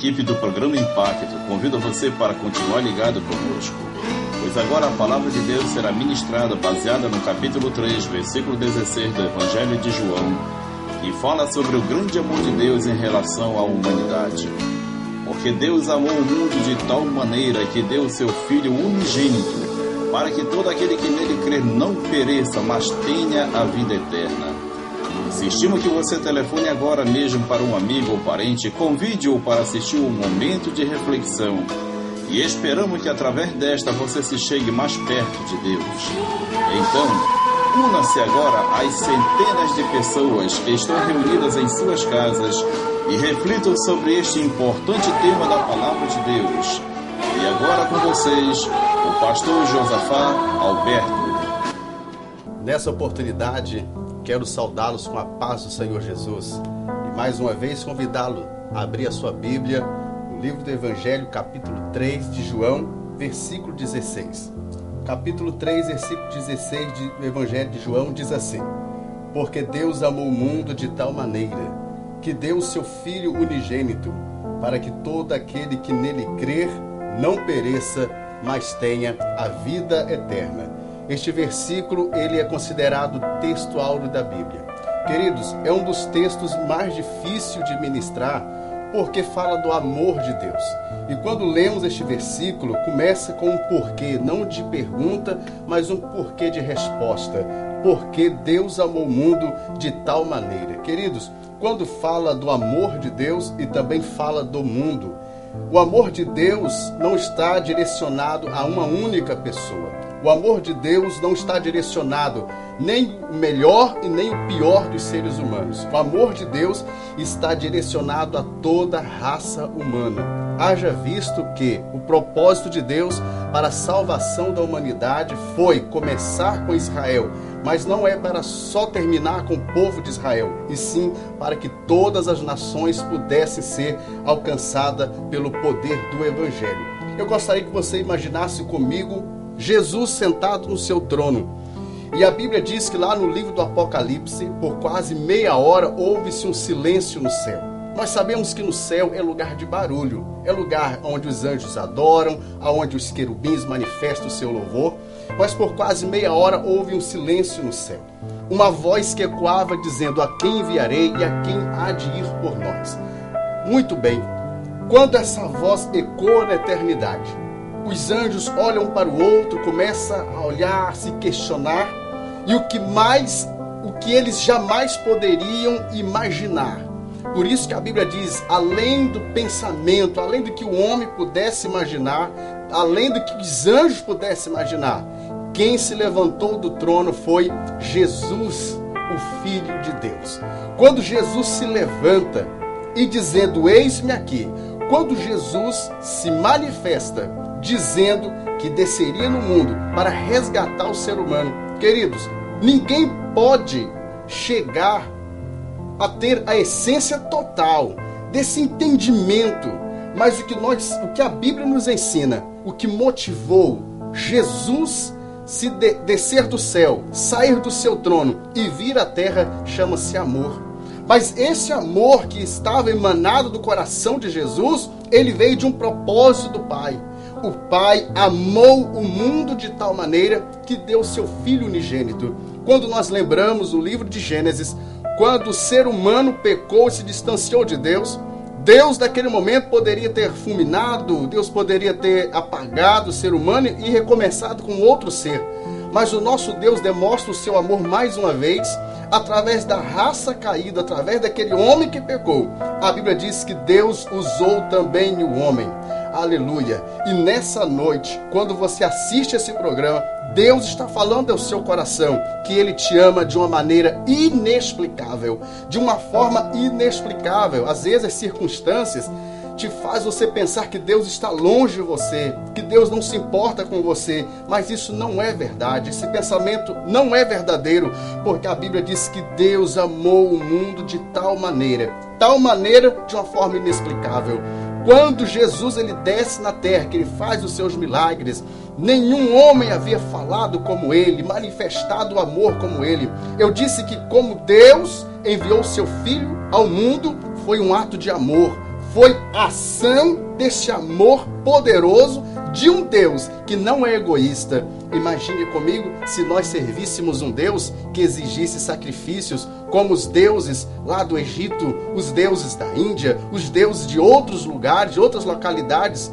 equipe do programa Impacto convida você para continuar ligado conosco, pois agora a palavra de Deus será ministrada baseada no capítulo 3, versículo 16 do Evangelho de João, que fala sobre o grande amor de Deus em relação à humanidade. Porque Deus amou o mundo de tal maneira que deu o seu Filho unigênito, para que todo aquele que nele crer não pereça, mas tenha a vida eterna. Insistimos que você telefone agora mesmo para um amigo ou parente, convide-o para assistir um momento de reflexão. E esperamos que através desta você se chegue mais perto de Deus. Então, una-se agora às centenas de pessoas que estão reunidas em suas casas e reflitam sobre este importante tema da Palavra de Deus. E agora com vocês, o pastor Josafá Alberto. Nessa oportunidade, quero saudá-los com a paz do Senhor Jesus e mais uma vez convidá-lo a abrir a sua Bíblia no livro do Evangelho, capítulo 3 de João, versículo 16. Capítulo 3, versículo 16 do Evangelho de João diz assim: Porque Deus amou o mundo de tal maneira que deu o seu Filho unigênito, para que todo aquele que nele crer não pereça, mas tenha a vida eterna. Este versículo, ele é considerado o texto áureo da Bíblia. Queridos, é um dos textos mais difíceis de ministrar, porque fala do amor de Deus. E quando lemos este versículo, começa com um porquê, não de pergunta, mas um porquê de resposta. Porque Deus amou o mundo de tal maneira. Queridos, quando fala do amor de Deus e também fala do mundo, o amor de Deus não está direcionado a uma única pessoa. O amor de Deus não está direcionado nem o melhor e nem o pior dos seres humanos. O amor de Deus está direcionado a toda a raça humana. Haja visto que o propósito de Deus para a salvação da humanidade foi começar com Israel, mas não é para só terminar com o povo de Israel, e sim para que todas as nações pudessem ser alcançadas pelo poder do Evangelho. Eu gostaria que você imaginasse comigo Jesus sentado no seu trono. E a Bíblia diz que lá no livro do Apocalipse, por quase meia hora, houve-se um silêncio no céu. Nós sabemos que no céu é lugar de barulho, é lugar onde os anjos adoram, onde os querubins manifestam o seu louvor, mas por quase meia hora houve um silêncio no céu. Uma voz que ecoava dizendo: a quem enviarei e a quem há de ir por nós? Muito bem, quando essa voz ecoa na eternidade, os anjos olham para o outro, começam a olhar, a se questionar, e o que eles jamais poderiam imaginar. Por isso que a Bíblia diz, além do pensamento, além do que o homem pudesse imaginar, além do que os anjos pudessem imaginar, quem se levantou do trono foi Jesus, o Filho de Deus. Quando Jesus se levanta e dizendo, eis-me aqui, quando Jesus se manifesta dizendo que desceria no mundo para resgatar o ser humano, queridos, ninguém pode chegar a ter a essência total desse entendimento, mas o que a Bíblia nos ensina, o que motivou Jesus se descer do céu, sair do seu trono e vir à terra, chama-se amor. Mas esse amor que estava emanado do coração de Jesus, ele veio de um propósito do Pai. O Pai amou o mundo de tal maneira que deu o seu Filho unigênito. Quando nós lembramos o livro de Gênesis, quando o ser humano pecou e se distanciou de Deus, Deus naquele momento poderia ter fulminado, Deus poderia ter apagado o ser humano e recomeçado com outro ser. Mas o nosso Deus demonstra o seu amor mais uma vez, através da raça caída, através daquele homem que pecou. A Bíblia diz que Deus usou também o homem. Aleluia! E nessa noite, quando você assiste esse programa, Deus está falando ao seu coração que Ele te ama de uma maneira inexplicável, de uma forma inexplicável. Às vezes as circunstâncias te faz você pensar que Deus está longe de você, que Deus não se importa com você, mas isso não é verdade, esse pensamento não é verdadeiro, porque a Bíblia diz que Deus amou o mundo de tal maneira de uma forma inexplicável. Quando Jesus ele desce na terra, que ele faz os seus milagres, nenhum homem havia falado como ele, manifestado o amor como ele. Eu disse que como Deus enviou seu Filho ao mundo, foi um ato de amor, foi a ação desse amor poderoso de um Deus que não é egoísta. Imagine comigo se nós servíssemos um Deus que exigisse sacrifícios como os deuses lá do Egito, os deuses da Índia, os deuses de outros lugares, de outras localidades.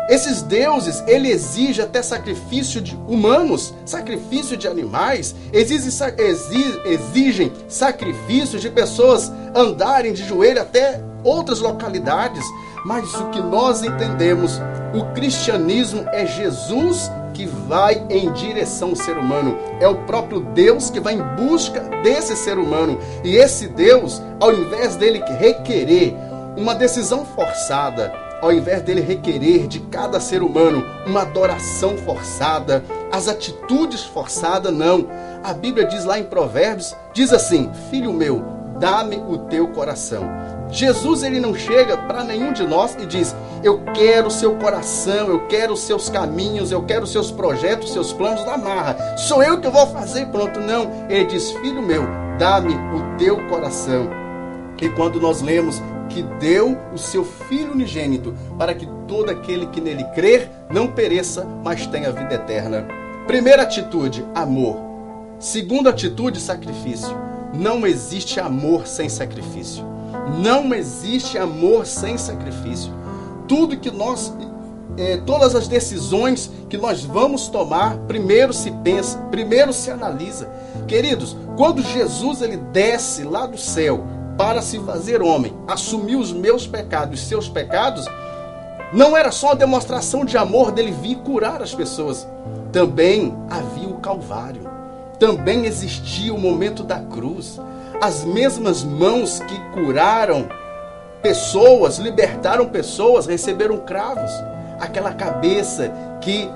Esses deuses, ele exige até sacrifício de humanos, sacrifício de animais, exigem sacrifício de pessoas andarem de joelho até outras localidades. Mas o que nós entendemos, o cristianismo é Jesus que vai em direção ao ser humano. É o próprio Deus que vai em busca desse ser humano. E esse Deus, ao invés dele requerer uma decisão forçada, ao invés dele requerer de cada ser humano uma adoração forçada, as atitudes forçadas, não. A Bíblia diz lá em Provérbios, diz assim: filho meu, dá-me o teu coração. Jesus, ele não chega para nenhum de nós e diz: eu quero o seu coração, eu quero os seus caminhos, eu quero os seus projetos, os seus planos na marra. Sou eu que vou fazer e pronto. Não, ele diz: filho meu, dá-me o teu coração. E quando nós lemos que deu o seu Filho unigênito para que todo aquele que nele crer não pereça, mas tenha vida eterna. Primeira atitude, amor. Segunda atitude, sacrifício. Não existe amor sem sacrifício. Não existe amor sem sacrifício. Tudo que nós, todas as decisões que nós vamos tomar, primeiro se pensa, primeiro se analisa. Queridos, quando Jesus ele desce lá do céu para se fazer homem, assumir os meus pecados, os seus pecados, não era só uma demonstração de amor dele vir curar as pessoas. Também havia o Calvário. Também existia o momento da cruz. As mesmas mãos que curaram pessoas, libertaram pessoas, receberam cravos. Aquela cabeça que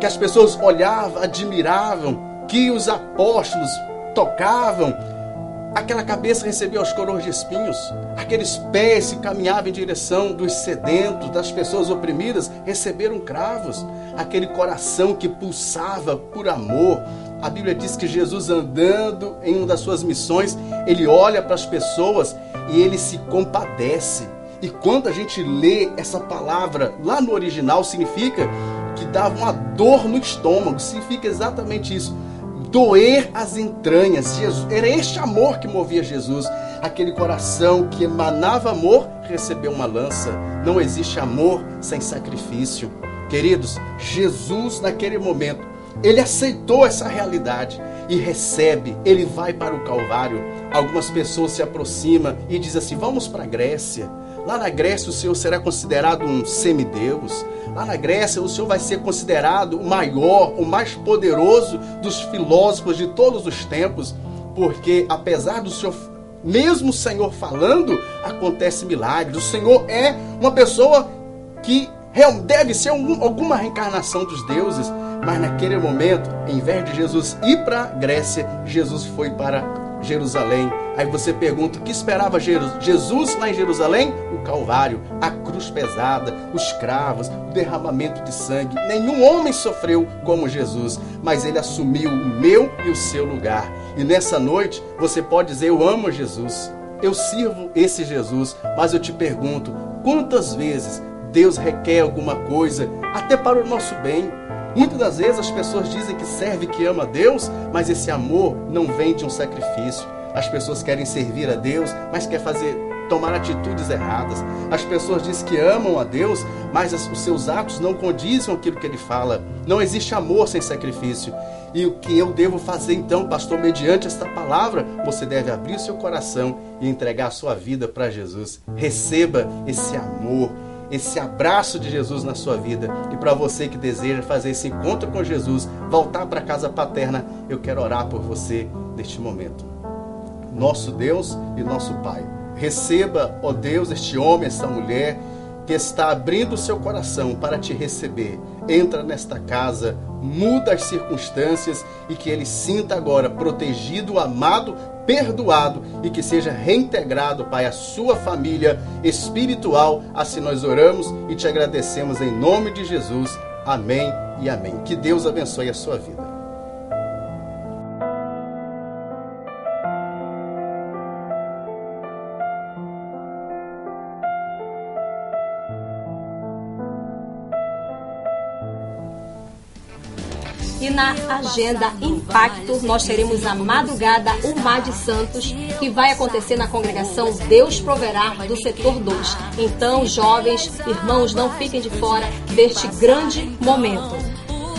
as pessoas olhavam, admiravam, que os apóstolos tocavam, aquela cabeça recebia os coroas de espinhos. Aqueles pés que caminhavam em direção dos sedentos, das pessoas oprimidas, receberam cravos. Aquele coração que pulsava por amor. A Bíblia diz que Jesus, andando em uma das suas missões, ele olha para as pessoas e ele se compadece. E quando a gente lê essa palavra lá no original, significa que dava uma dor no estômago. Significa exatamente isso. Doer as entranhas. Era este amor que movia Jesus. Aquele coração que emanava amor, recebeu uma lança. Não existe amor sem sacrifício. Queridos, Jesus naquele momento, ele aceitou essa realidade e recebe, ele vai para o Calvário. Algumas pessoas se aproximam e dizem assim: vamos para a Grécia. Lá na Grécia o Senhor será considerado um semideus. Lá na Grécia o Senhor vai ser considerado o maior, o mais poderoso dos filósofos de todos os tempos. Porque apesar do Senhor, mesmo o Senhor falando, acontece milagres. O Senhor é uma pessoa que deve ser alguma reencarnação dos deuses. Mas naquele momento, em vez de Jesus ir para a Grécia, Jesus foi para Jerusalém. Aí você pergunta, o que esperava Jesus lá em Jerusalém? O Calvário, a cruz pesada, os cravos, o derramamento de sangue. Nenhum homem sofreu como Jesus, mas ele assumiu o meu e o seu lugar. E nessa noite, você pode dizer: eu amo Jesus, eu sirvo esse Jesus. Mas eu te pergunto, quantas vezes Deus requer alguma coisa, até para o nosso bem? Muitas das vezes as pessoas dizem que serve, que ama a Deus, mas esse amor não vem de um sacrifício. As pessoas querem servir a Deus, mas querem tomar atitudes erradas. As pessoas dizem que amam a Deus, mas os seus atos não condizem com aquilo que ele fala. Não existe amor sem sacrifício. E o que eu devo fazer então, pastor, mediante esta palavra? Você deve abrir o seu coração e entregar a sua vida para Jesus. Receba esse amor, esse abraço de Jesus na sua vida. E para você que deseja fazer esse encontro com Jesus, voltar para a casa paterna, eu quero orar por você neste momento. Nosso Deus e nosso Pai, receba, ó Deus, este homem, esta mulher que está abrindo o seu coração para te receber. Entra nesta casa, muda as circunstâncias e que ele sinta agora protegido, amado, perdoado e que seja reintegrado, Pai, à sua família espiritual. Assim nós oramos e te agradecemos em nome de Jesus. Amém e amém. Que Deus abençoe a sua vida. E na agenda Impacto, nós teremos a madrugada O Mar de Santos, que vai acontecer na congregação Deus Proverá, do setor 2. Então, jovens, irmãos, não fiquem de fora deste grande momento.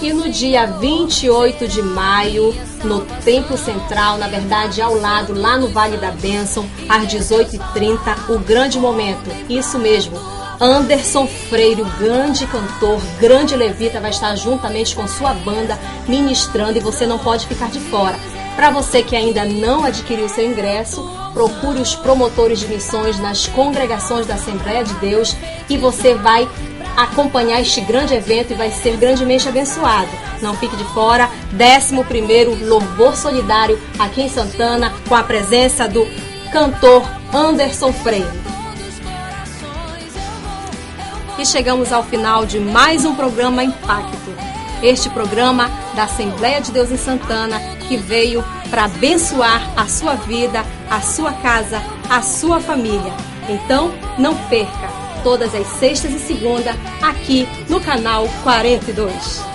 E no dia 28 de maio, no Templo Central, na verdade ao lado, lá no Vale da Bênção, às 18h30, o grande momento. Isso mesmo, Anderson Freire, o grande cantor, grande levita, vai estar juntamente com sua banda ministrando e você não pode ficar de fora. Para você que ainda não adquiriu seu ingresso, procure os promotores de missões nas congregações da Assembleia de Deus e você vai acompanhar este grande evento e vai ser grandemente abençoado. Não fique de fora. 11º Louvor Solidário aqui em Santana, com a presença do cantor Anderson Freire. E chegamos ao final de mais um programa Impacto. Este programa da Assembleia de Deus em Santana, que veio para abençoar a sua vida, a sua casa, a sua família. Então, não perca, todas as sextas e segunda, aqui no canal 42.